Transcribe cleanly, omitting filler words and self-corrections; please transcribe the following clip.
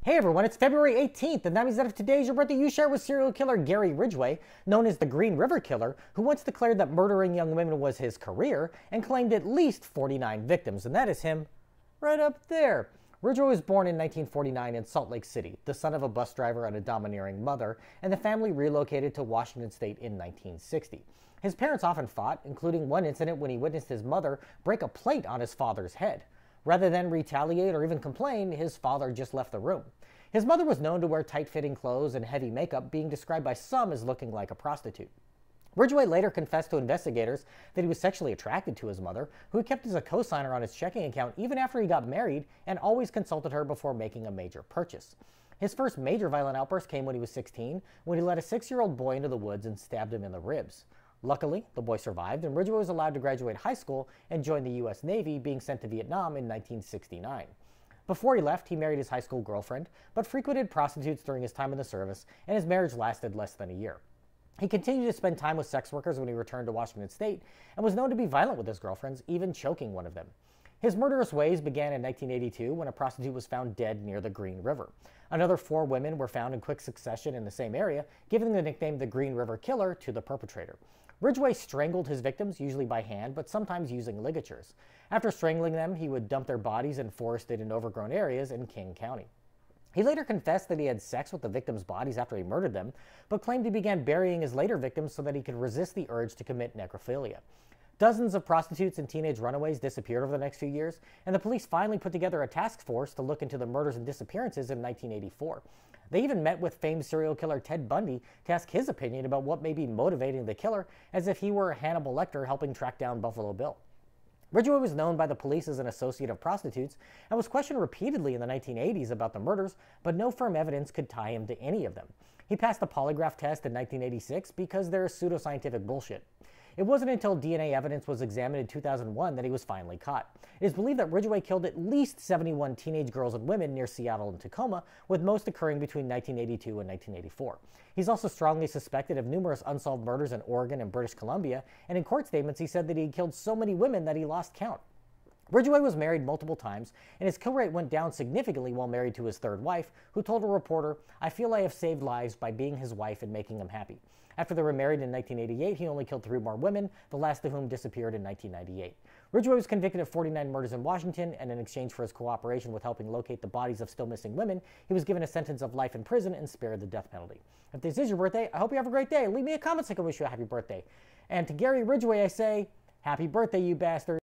Hey everyone, it's February 18th, and that means that if today's your birthday, you share with serial killer Gary Ridgway, known as the Green River Killer, who once declared that murdering young women was his career and claimed at least 49 victims, and that is him right up there. Ridgway was born in 1949 in Salt Lake City, the son of a bus driver and a domineering mother, and the family relocated to Washington State in 1960. His parents often fought, including one incident when he witnessed his mother break a plate on his father's head. Rather than retaliate or even complain, his father just left the room. His mother was known to wear tight-fitting clothes and heavy makeup, being described by some as looking like a prostitute. Ridgway later confessed to investigators that he was sexually attracted to his mother, who he kept as a co-signer on his checking account even after he got married and always consulted her before making a major purchase. His first major violent outburst came when he was 16, when he led a 6-year-old boy into the woods and stabbed him in the ribs. Luckily, the boy survived, and Ridgway was allowed to graduate high school and join the U.S. Navy, being sent to Vietnam in 1969. Before he left, he married his high school girlfriend, but frequented prostitutes during his time in the service, and his marriage lasted less than a year. He continued to spend time with sex workers when he returned to Washington State, and was known to be violent with his girlfriends, even choking one of them. His murderous ways began in 1982 when a prostitute was found dead near the Green River. Another 4 women were found in quick succession in the same area, giving the nickname the Green River Killer to the perpetrator. Ridgway strangled his victims, usually by hand, but sometimes using ligatures. After strangling them, he would dump their bodies in forested and overgrown areas in King County. He later confessed that he had sex with the victims' bodies after he murdered them, but claimed he began burying his later victims so that he could resist the urge to commit necrophilia. Dozens of prostitutes and teenage runaways disappeared over the next few years, and the police finally put together a task force to look into the murders and disappearances in 1984. They even met with famed serial killer Ted Bundy to ask his opinion about what may be motivating the killer, as if he were Hannibal Lecter helping track down Buffalo Bill. Ridgway was known by the police as an associate of prostitutes and was questioned repeatedly in the 1980s about the murders, but no firm evidence could tie him to any of them. He passed the polygraph test in 1986 because there is pseudoscientific bullshit. It wasn't until DNA evidence was examined in 2001 that he was finally caught. It is believed that Ridgway killed at least 71 teenage girls and women near Seattle and Tacoma, with most occurring between 1982 and 1984. He's also strongly suspected of numerous unsolved murders in Oregon and British Columbia, and in court statements he said that he killed so many women that he lost count. Ridgway was married multiple times, and his kill rate went down significantly while married to his third wife, who told a reporter, "I feel I have saved lives by being his wife and making him happy." After they were married in 1988, he only killed 3 more women, the last of whom disappeared in 1998. Ridgway was convicted of 49 murders in Washington, and in exchange for his cooperation with helping locate the bodies of still missing women, he was given a sentence of life in prison and spared the death penalty. If this is your birthday, I hope you have a great day. Leave me a comment so I can wish you a happy birthday. And to Gary Ridgway, I say, happy birthday, you bastard.